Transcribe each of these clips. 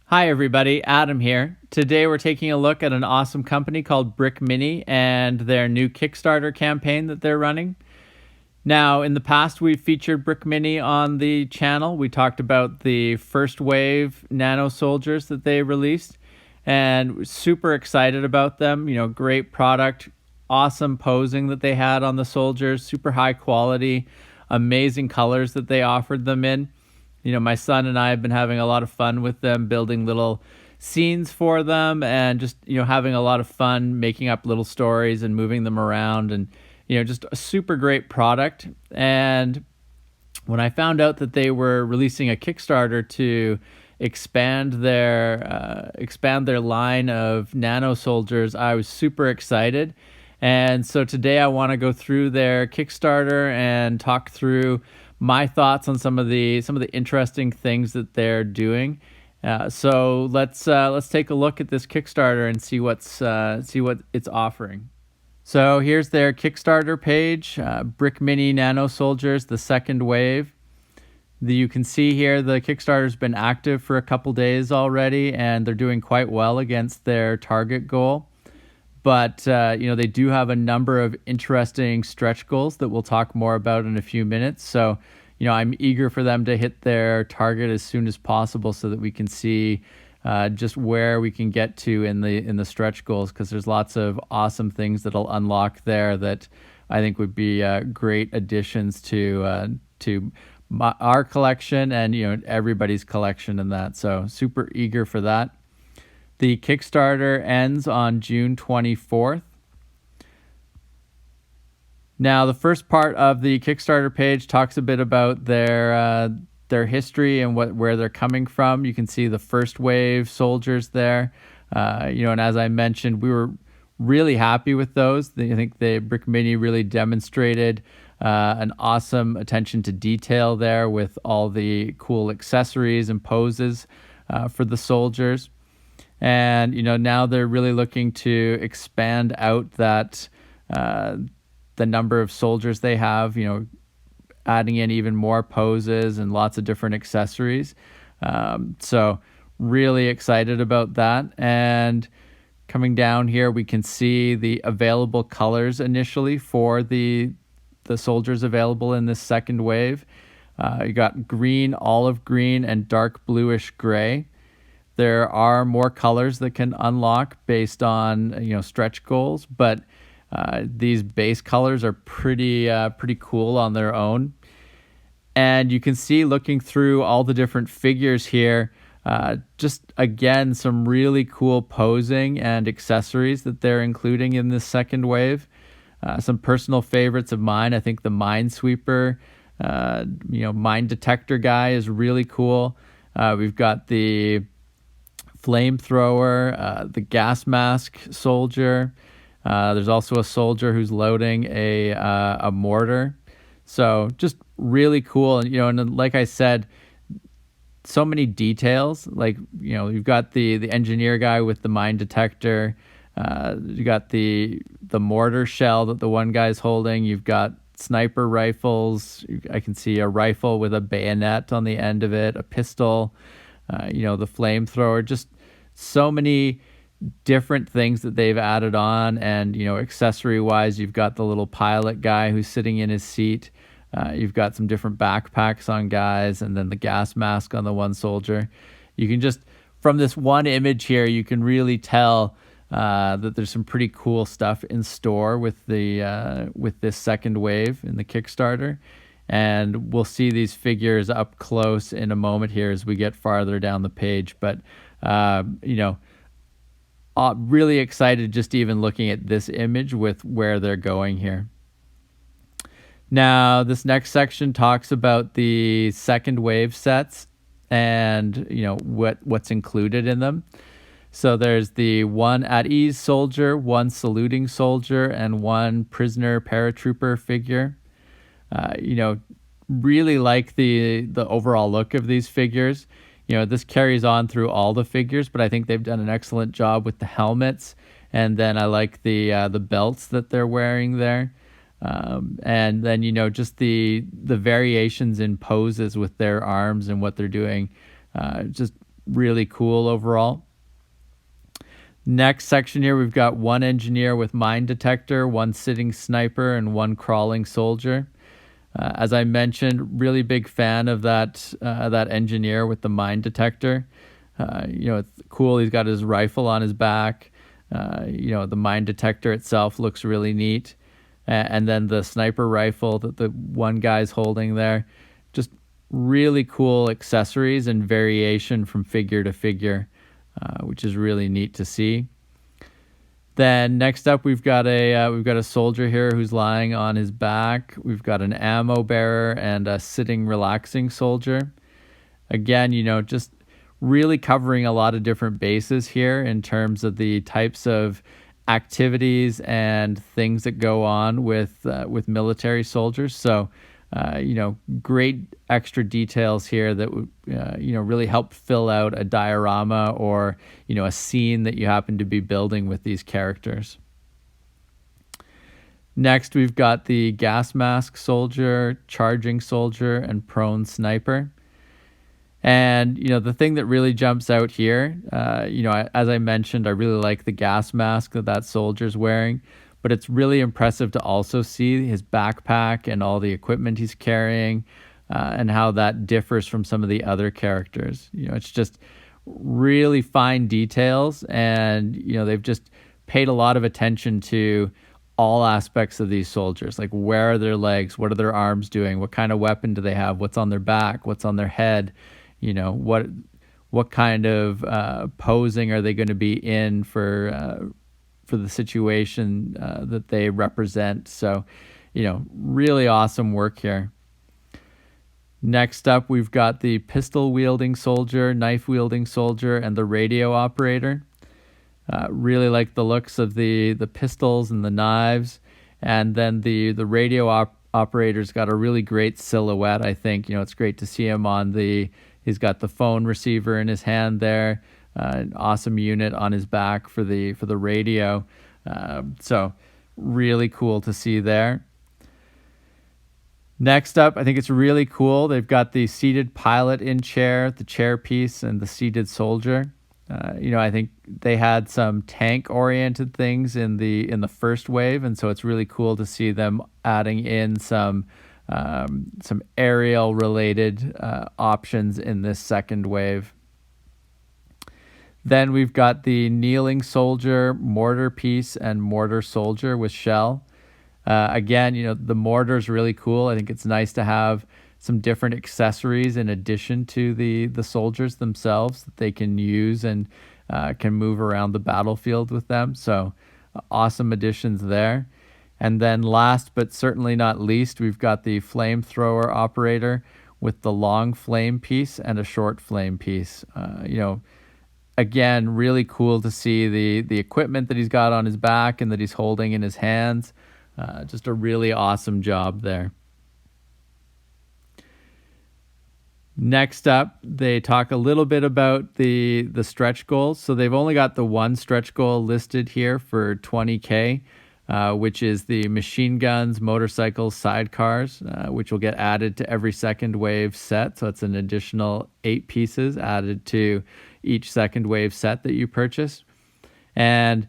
Hi everybody, Adam here. Today we're taking a look at an awesome company called Brick Mini and their new Kickstarter campaign that they're running. Now, in the past, we've featured Brick Mini on the channel. We talked about the first wave Nano Soldiers that they released, and we're super excited about them. Great product, awesome posing that they had on the soldiers, super high quality, amazing colors that they offered them in. My son and I have been having a lot of fun with them, building little scenes for them and just, having a lot of fun making up little stories and moving them around and, just a super great product. And when I found out that they were releasing a Kickstarter to expand their line of Nano Soldiers, I was super excited. And so today I want to go through their Kickstarter and talk through my thoughts on some of the interesting things that they're doing. So let's take a look at this Kickstarter and see what it's offering. So here's their Kickstarter page, Brick Mini Nano Soldiers, the second wave. You can see here the Kickstarter's been active for a couple days already, and they're doing quite well against their target goal. But, they do have a number of interesting stretch goals that we'll talk more about in a few minutes. So, I'm eager for them to hit their target as soon as possible so that we can see just where we can get to in the stretch goals, because there's lots of awesome things that'll unlock there that I think would be great additions to our collection and, everybody's collection in that. So super eager for that. The Kickstarter ends on June 24th. Now, the first part of the Kickstarter page talks a bit about their history and where they're coming from. You can see the first wave soldiers there. And as I mentioned, we were really happy with those. I think the Brick Mini really demonstrated an awesome attention to detail there with all the cool accessories and poses for the soldiers. And, now they're really looking to expand out that the number of soldiers they have, adding in even more poses and lots of different accessories. So really excited about that. And coming down here, we can see the available colors initially for the soldiers available in this second wave. You got green, olive green, and dark bluish gray. There are more colors that can unlock based on stretch goals, but these base colors are pretty cool on their own. And you can see, looking through all the different figures here, just again some really cool posing and accessories that they're including in this second wave. Some personal favorites of mine, I think the Minesweeper, mine detector guy is really cool. We've got the flamethrower, the gas mask soldier. There's also a soldier who's loading a mortar. So just really cool. And, and like I said, so many details. Like, you've got the engineer guy with the mine detector. You got the mortar shell that the one guy's holding. You've got sniper rifles. I can see a rifle with a bayonet on the end of it, a pistol, the flamethrower, just so many different things that they've added on. And, accessory wise, you've got the little pilot guy who's sitting in his seat. You've got some different backpacks on guys, and then the gas mask on the one soldier. You can just, from this one image here, you can really tell that there's some pretty cool stuff in store with this second wave in the Kickstarter. And we'll see these figures up close in a moment here as we get farther down the page. But, really excited just even looking at this image with where they're going here. Now, this next section talks about the second wave sets and, what's included in them. So there's the one at ease soldier, one saluting soldier, and one prisoner paratrooper figure. Really like the overall look of these figures. This carries on through all the figures, but I think they've done an excellent job with the helmets. And then I like the belts that they're wearing there. And then, just the variations in poses with their arms and what they're doing. Just really cool overall. Next section here, we've got one engineer with mine detector, one sitting sniper, and one crawling soldier. As I mentioned, really big fan of that engineer with the mine detector. It's cool. He's got his rifle on his back. The mine detector itself looks really neat. And then the sniper rifle that the one guy's holding there, just really cool accessories and variation from figure to figure, which is really neat to see. Then next up, we've got a soldier here who's lying on his back. We've got an ammo bearer and a sitting, relaxing soldier. Again, just really covering a lot of different bases here in terms of the types of activities and things that go on with military soldiers. So, great extra details here that would, really help fill out a diorama or, a scene that you happen to be building with these characters. Next, we've got the gas mask soldier, charging soldier, and prone sniper. And, the thing that really jumps out here, as I mentioned, I really like the gas mask that soldier's wearing, but it's really impressive to also see his backpack and all the equipment he's carrying, and how that differs from some of the other characters. It's just really fine details, and, they've just paid a lot of attention to all aspects of these soldiers. Like, where are their legs? What are their arms doing? What kind of weapon do they have? What's on their back? What's on their head? What kind of posing are they going to be in for the situation that they represent? So, really awesome work here. Next up, we've got the pistol-wielding soldier, knife-wielding soldier, and the radio operator. Really like the looks of the pistols and the knives. And then the radio operator's got a really great silhouette, I think. It's great to see him he's got the phone receiver in his hand there, an awesome unit on his back for the radio. So really cool to see there. Next up, I think it's really cool. They've got the seated pilot in chair, the chair piece, and the seated soldier. I think they had some tank-oriented things in the first wave, and so it's really cool to see them adding in some aerial-related options in this second wave. Then we've got the kneeling soldier, mortar piece, and mortar soldier with shell. Again, the mortar is really cool. I think it's nice to have some different accessories in addition to the soldiers themselves that they can use and can move around the battlefield with them. So awesome additions there. And then last but certainly not least, we've got the flamethrower operator with the long flame piece and a short flame piece. Again, really cool to see the equipment that he's got on his back and that he's holding in his hands. Just a really awesome job there. Next up, they talk a little bit about the stretch goals. So they've only got the one stretch goal listed here for 20K, which is the machine guns, motorcycles, sidecars, which will get added to every second wave set. So it's an additional 8 pieces added to each second wave set that you purchase. And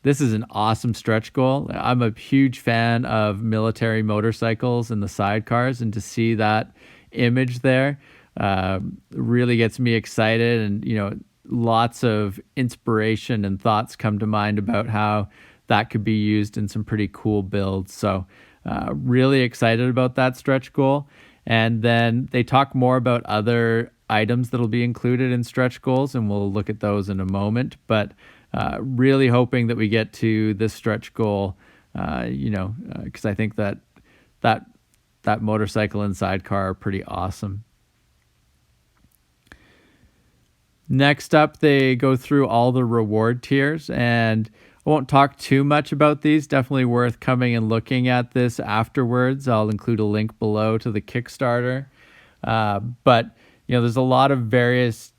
this is an awesome stretch goal. I'm a huge fan of military motorcycles and the sidecars, and to see that image there really gets me excited. And, lots of inspiration and thoughts come to mind about how that could be used in some pretty cool builds. So really excited about that stretch goal. And then they talk more about other items that'll be included in stretch goals, and we'll look at those in a moment. But really hoping that we get to this stretch goal, because I think that motorcycle and sidecar are pretty awesome. Next up, they go through all the reward tiers, and I won't talk too much about these. Definitely worth coming and looking at this afterwards. I'll include a link below to the Kickstarter. But there's a lot of various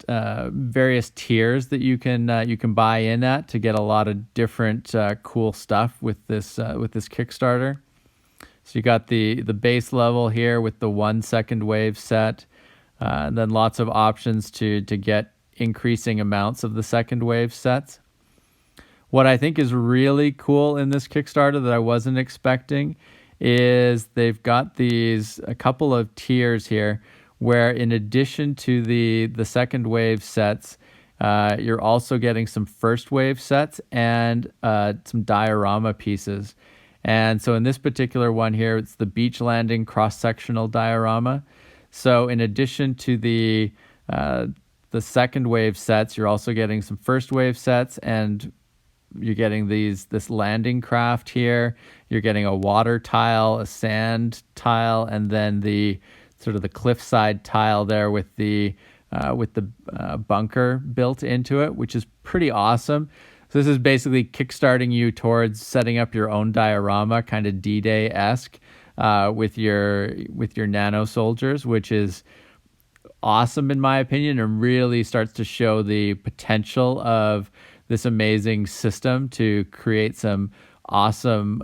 tiers that you can buy in at to get a lot of different cool stuff with this Kickstarter. So you got the base level here with the 1 second wave set, and then lots of options to get increasing amounts of the second wave sets. What I think is really cool in this Kickstarter that I wasn't expecting is they've got a couple of tiers here where, in addition to the second wave sets, you're also getting some first wave sets and some diorama pieces. And so in this particular one here, it's the beach landing cross-sectional diorama. So in addition to the second wave sets, you're also getting some first wave sets, and you're getting this landing craft here. You're getting a water tile, a sand tile, and then the sort of the cliffside tile there with the bunker built into it, which is pretty awesome. So this is basically kickstarting you towards setting up your own diorama, kind of D-Day-esque, with your Nano Soldiers, which is awesome in my opinion, and really starts to show the potential of this amazing system to create some awesome,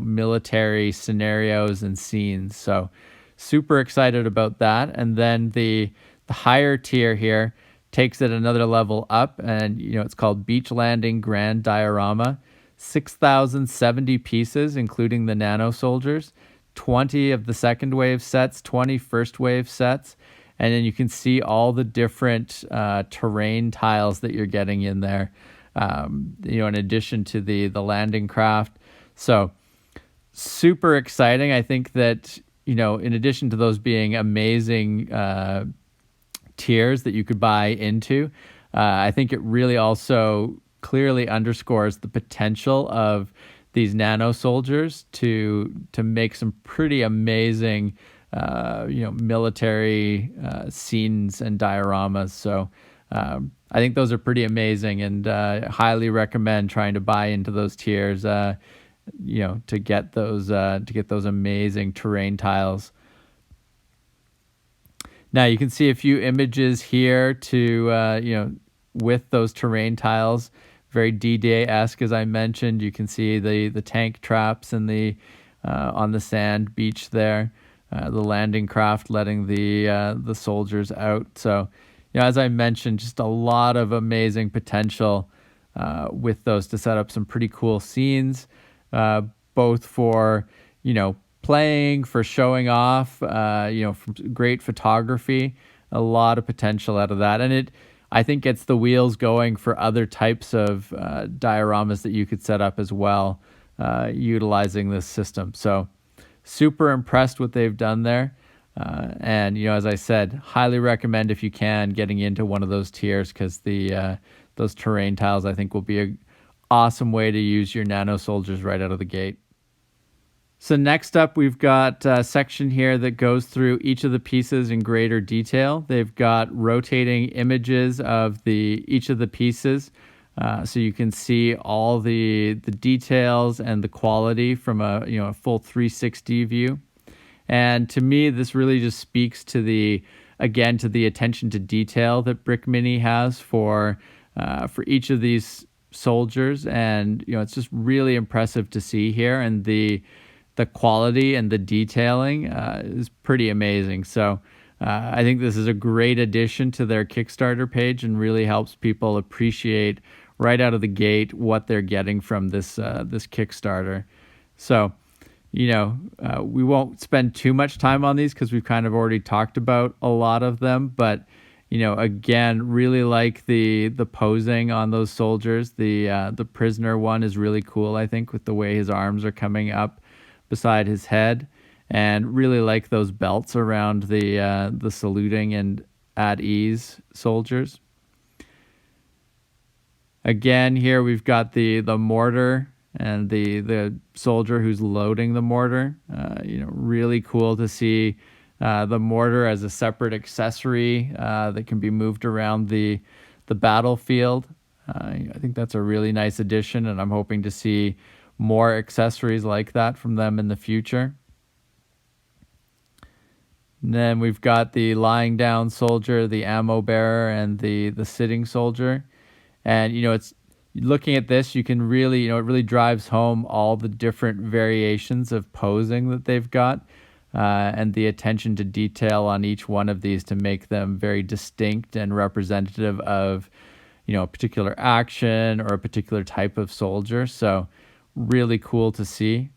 military scenarios and scenes. So super excited about that. And then the higher tier here takes it another level up, and it's called Beach Landing Grand Diorama. 6,070 pieces, including the Nano Soldiers, 20 of the second wave sets, 20 first wave sets. And then you can see all the different terrain tiles that you're getting in there, in addition to the landing craft. So super exciting. I think that, in addition to those being amazing tiers that you could buy into, I think it really also clearly underscores the potential of these Nano Soldiers to make some pretty amazing military scenes and dioramas. So I think those are pretty amazing, and highly recommend trying to buy into those tiers, to get those amazing terrain tiles. Now you can see a few images here to with those terrain tiles, very D-Day-esque, as I mentioned. You can see the tank traps and the on the sand beach there. The landing craft letting the soldiers out. So, as I mentioned, just a lot of amazing potential with those to set up some pretty cool scenes, both for, playing, for showing off, from great photography, a lot of potential out of that. And I think gets the wheels going for other types of dioramas that you could set up as well, utilizing this system. So, super impressed what they've done there. And, as I said, highly recommend, if you can, getting into one of those tiers, because those terrain tiles, I think, will be an awesome way to use your Nano Soldiers right out of the gate. So next up, we've got a section here that goes through each of the pieces in greater detail. They've got rotating images of each of the pieces. So you can see all the details and the quality from a full 360 view. And to me, this really just speaks to the attention to detail that Brick Mini has for each of these soldiers. And it's just really impressive to see here, and the quality and the detailing is pretty amazing. So I think this is a great addition to their Kickstarter page, and really helps people appreciate right out of the gate what they're getting from this Kickstarter. So, we won't spend too much time on these because we've kind of already talked about a lot of them. But, again, really like the posing on those soldiers. The prisoner one is really cool, I think, with the way his arms are coming up beside his head, and really like those belts around the saluting and at ease soldiers. Again, here we've got the mortar and the soldier who's loading the mortar. Really cool to see the mortar as a separate accessory that can be moved around the battlefield. I think that's a really nice addition, and I'm hoping to see more accessories like that from them in the future. And then we've got the lying down soldier, the ammo bearer, and the sitting soldier. And, it's looking at this, you can really, it really drives home all the different variations of posing that they've got. and the attention to detail on each one of these to make them very distinct and representative of, a particular action or a particular type of soldier. So really cool to see.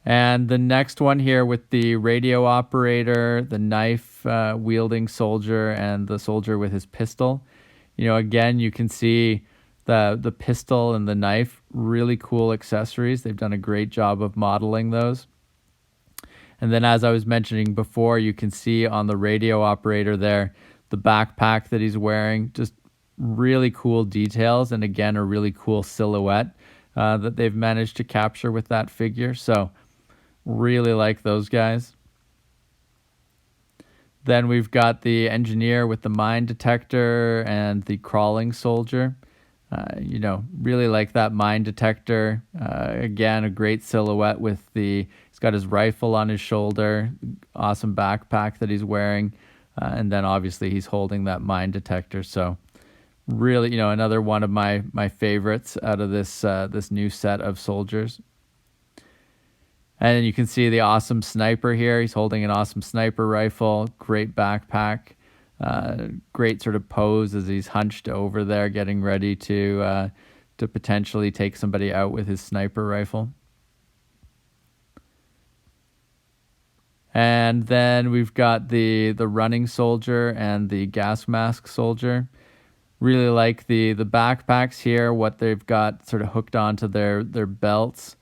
And the next one here with the radio operator, the knife wielding soldier, and the soldier with his pistol. Again, you can see the pistol and the knife, really cool accessories. They've done a great job of modeling those. And then, as I was mentioning before, you can see on the radio operator there, the backpack that he's wearing, just really cool details. And again, a really cool silhouette that they've managed to capture with that figure. So really like those guys. Then we've got the engineer with the mine detector and the crawling soldier. Really like that mine detector. Again, a great silhouette with he's got his rifle on his shoulder, awesome backpack that he's wearing. And then obviously he's holding that mine detector. So really, another one of my favorites out of this new set of soldiers. And then you can see the awesome sniper here. He's holding an awesome sniper rifle, great backpack, great sort of pose as he's hunched over there, getting ready to potentially take somebody out with his sniper rifle. And then we've got the running soldier and the gas mask soldier. Really like the backpacks here, what they've got sort of hooked onto their belts.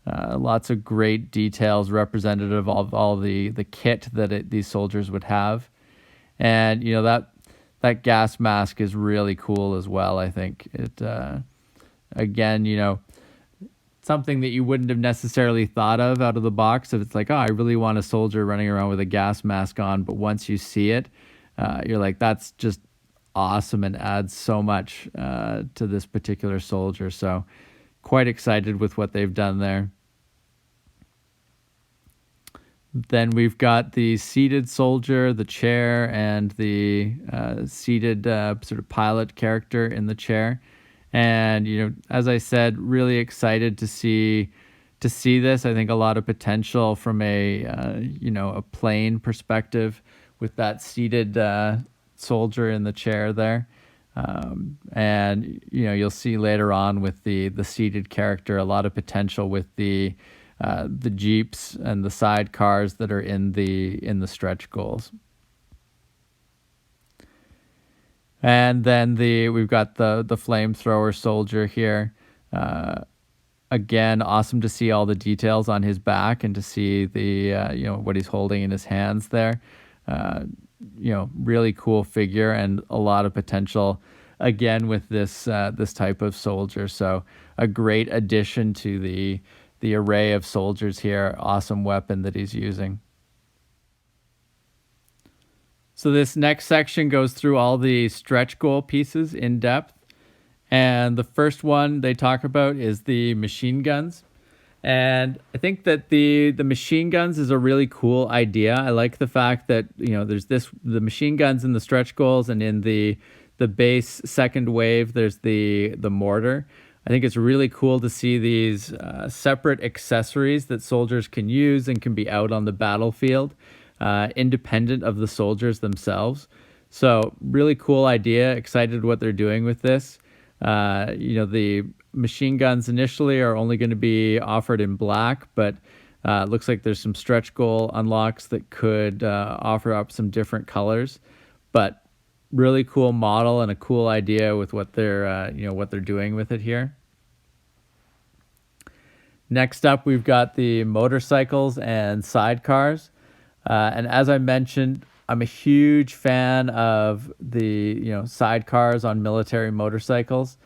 Lots of great details representative of all the kit that these soldiers would have. And, that gas mask is really cool as well, I think. It, again, something that you wouldn't have necessarily thought of out of the box. If it's like, I really want a soldier running around with a gas mask on. But once you see it, you're like, that's just awesome and adds so much to this particular soldier. So quite excited with what they've done there. Then we've got the seated soldier, the chair, and the seated sort of pilot character in the chair. And, as I said, really excited to see this. I think a lot of potential from a plane perspective with that seated soldier in the chair there. And, you'll see later on with the seated character, a lot of potential with the Jeeps and the sidecars that are in the stretch goals. And then we've got the flamethrower soldier here. Again, awesome to see all the details on his back and to see what he's holding in his hands there. Really cool figure and a lot of potential again with this type of soldier. So a great addition to the array of soldiers here. Awesome weapon that he's using. So this next section goes through all the stretch goal pieces in depth. And the first one they talk about is the machine guns. And I think that the machine guns is a really cool idea. I like the fact that, there's the machine guns in the stretch goals, and in the base second wave, there's the mortar. I think it's really cool to see these separate accessories that soldiers can use and can be out on the battlefield, independent of the soldiers themselves. So really cool idea. Excited what they're doing with this. The machine guns initially are only going to be offered in black, but it looks like there's some stretch goal unlocks that could offer up some different colors. But really cool model and a cool idea with what they're doing with it here. Next up, we've got the motorcycles and sidecars. And as I mentioned, I'm a huge fan of the sidecars on military motorcycles.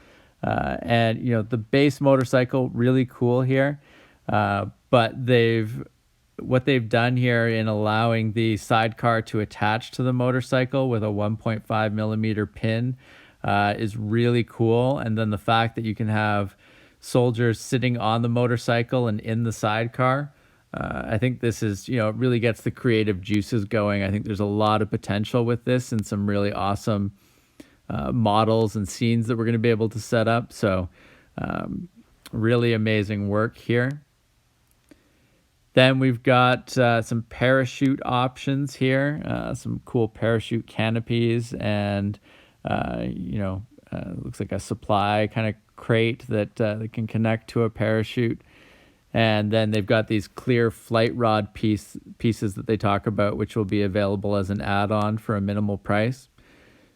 And the base motorcycle, really cool here. But what they've done here in allowing the sidecar to attach to the motorcycle with a 1.5 millimeter pin is really cool. And then the fact that you can have soldiers sitting on the motorcycle and in the sidecar, I think this is, it really gets the creative juices going. I think there's a lot of potential with this and some really awesome models and scenes that we're going to be able to set up. So really amazing work here. Then we've got some parachute options here, some cool parachute canopies, and looks like a supply kind of crate that can connect to a parachute. And then they've got these clear flight rod pieces that they talk about, which will be available as an add-on for a minimal price.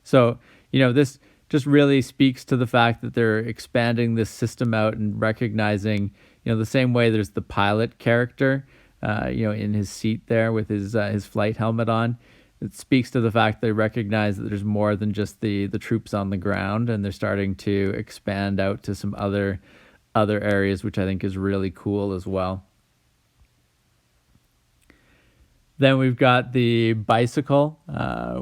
So, this just really speaks to the fact that they're expanding this system out and recognizing, the same way there's the pilot character, in his seat there with his flight helmet on. It speaks to the fact they recognize that there's more than just the troops on the ground, and they're starting to expand out to some other areas, which I think is really cool as well. Then we've got the bicycle,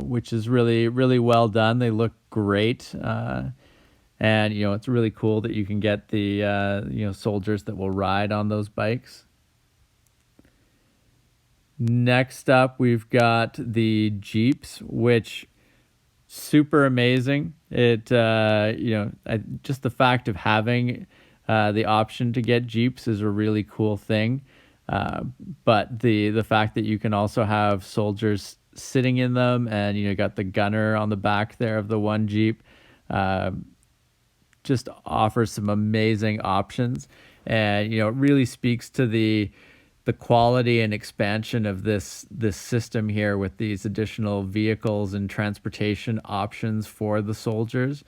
which is really, really well done. They look great. And, it's really cool that you can get the, soldiers that will ride on those bikes. Next up, we've got the Jeeps, which super amazing. It, just the fact of having the option to get Jeeps is a really cool thing. But the fact that you can also have soldiers sitting in them, and you got the gunner on the back there of the one Jeep, just offers some amazing options, and it really speaks to the quality and expansion of this system here with these additional vehicles and transportation options for the soldiers.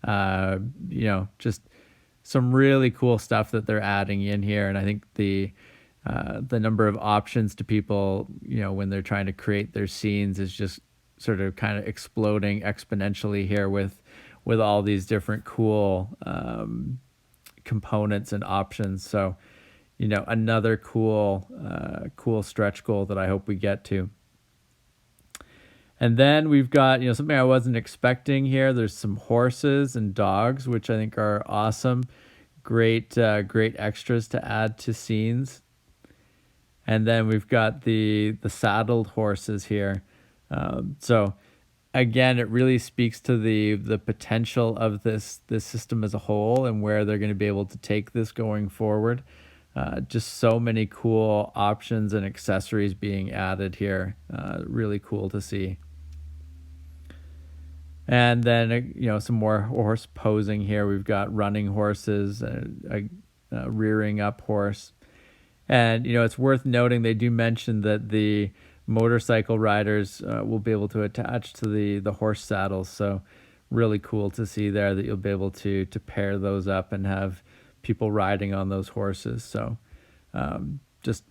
Just some really cool stuff that they're adding in here, and I think the number of options to people, when they're trying to create their scenes, is just sort of kind of exploding exponentially here with all these different cool components and options. So, another cool stretch goal that I hope we get to. And then we've got, something I wasn't expecting here. There's some horses and dogs, which I think are awesome. Great extras to add to scenes. And then we've got the saddled horses here. So again, it really speaks to the potential of this system as a whole and where they're going to be able to take this going forward. Just so many cool options and accessories being added here. Really cool to see. And then, some more horse posing here. We've got running horses, a rearing up horse. And, it's worth noting they do mention that the motorcycle riders will be able to attach to the horse saddles. So really cool to see there that you'll be able to pair those up and have people riding on those horses. So just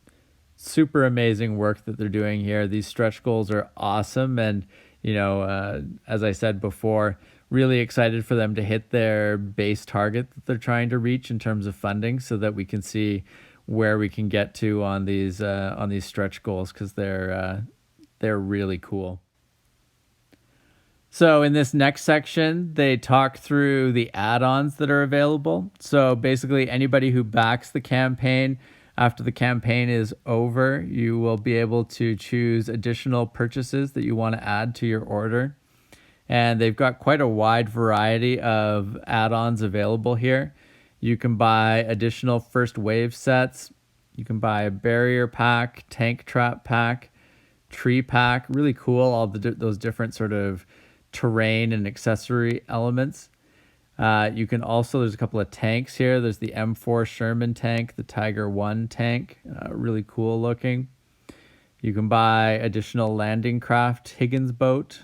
super amazing work that they're doing here. These stretch goals are awesome. And, as I said before, really excited for them to hit their base target that they're trying to reach in terms of funding, so that we can see where we can get to on these stretch goals, because they're really cool. So in this next section, they talk through the add-ons that are available. So basically, anybody who backs the campaign, after the campaign is over, you will be able to choose additional purchases that you want to add to your order. And they've got quite a wide variety of add-ons available here. You can buy additional first wave sets. You can buy a barrier pack, tank trap pack, tree pack. Really cool, all those different sort of terrain and accessory elements. You can also, there's a couple of tanks here. There's the M4 Sherman tank, the Tiger 1 tank, really cool looking. You can buy additional landing craft Higgins boat.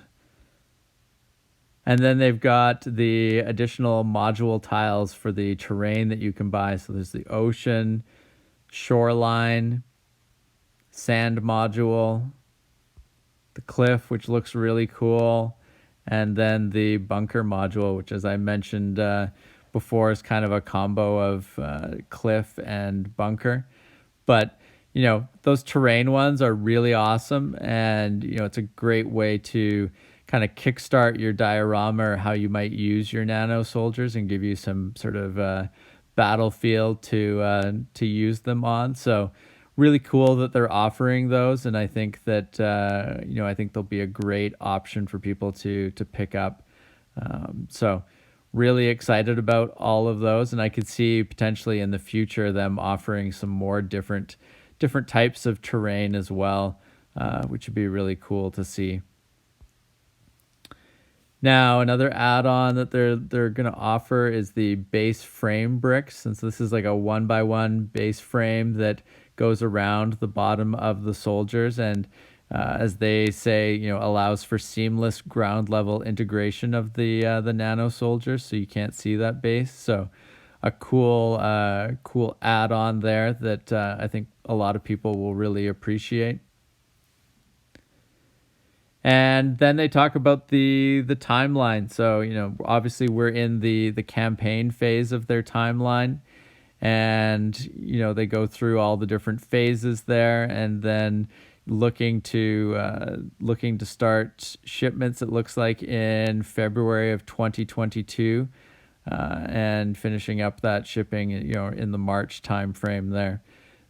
And then they've got the additional module tiles for the terrain that you can buy. So there's the ocean, shoreline, sand module, the cliff, which looks really cool, and then the bunker module, which, as I mentioned before, is kind of a combo of cliff and bunker. But, those terrain ones are really awesome, and, it's a great way to kind of kickstart your diorama, or how you might use your Nano Soldiers, and give you some sort of battlefield to use them on. So really cool that they're offering those, and I think that I think they'll be a great option for people to pick up. So really excited about all of those, and I could see potentially in the future them offering some more different different types of terrain as well, which would be really cool to see. Now, another add-on that they're going to offer is the base frame bricks, since this is like a 1x1 base frame that goes around the bottom of the soldiers, and as they say, allows for seamless ground level integration of the Nano Soldiers, so you can't see that base. So a cool add-on there that I think a lot of people will really appreciate. And then they talk about the timeline. So, obviously we're in the campaign phase of their timeline, and they go through all the different phases there, and then looking to start shipments, it looks like, in February of 2022, and finishing up that shipping in the March timeframe there.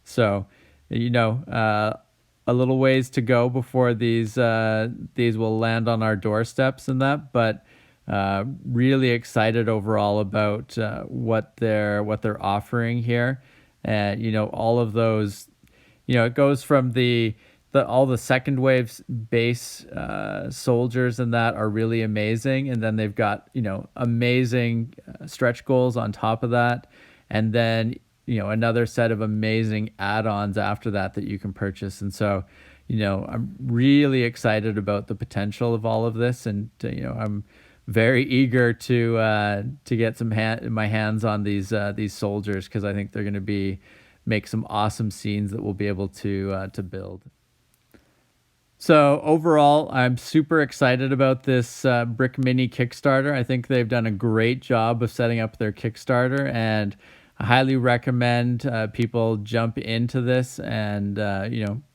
So a little ways to go before these will land on our doorsteps and that, but really excited overall about what they're offering here. And all of those, it goes from all the second wave base soldiers and that are really amazing, and then they've got amazing stretch goals on top of that, and then another set of amazing add-ons after that you can purchase. And so, I'm really excited about the potential of all of this, and I'm very eager to get my hands on these soldiers, because I think they're going to make some awesome scenes that we'll be able to build. So overall, I'm super excited about this Brick Mini Kickstarter. I think they've done a great job of setting up their Kickstarter, and I highly recommend people jump into this and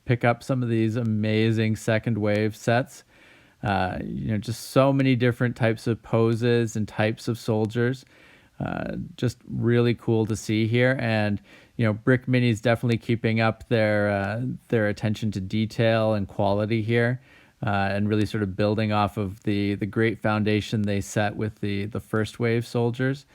pick up some of these amazing second wave sets. Just so many different types of poses and types of soldiers. Just really cool to see here. And Brick Mini is definitely keeping up their attention to detail and quality here, and really sort of building off of the great foundation they set with the first wave soldiers.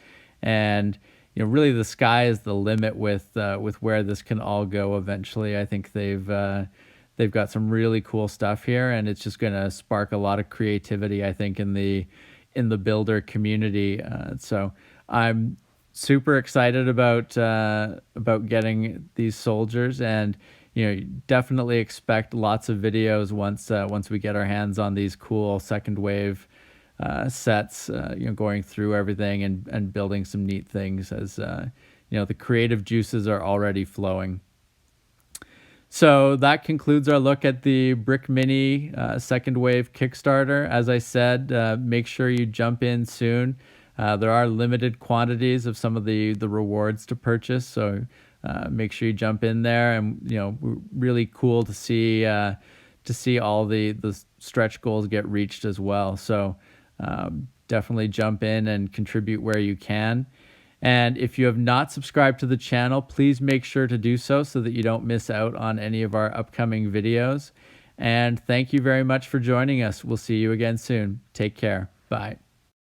And really the sky is the limit with where this can all go eventually. I think they've got some really cool stuff here, and it's just going to spark a lot of creativity, I think, in the builder community. So I'm super excited about getting these soldiers, and definitely expect lots of videos once we get our hands on these cool second wave sets, going through everything and building some neat things, as the creative juices are already flowing. So that concludes our look at the Brick Mini second wave Kickstarter. As I said, make sure you jump in soon. There are limited quantities of some of the rewards to purchase, so make sure you jump in there. And really cool to see all the stretch goals get reached as well. So definitely jump in and contribute where you can. And if you have not subscribed to the channel, please make sure to do so that you don't miss out on any of our upcoming videos. And thank you very much for joining us. We'll see you again soon. Take care. Bye.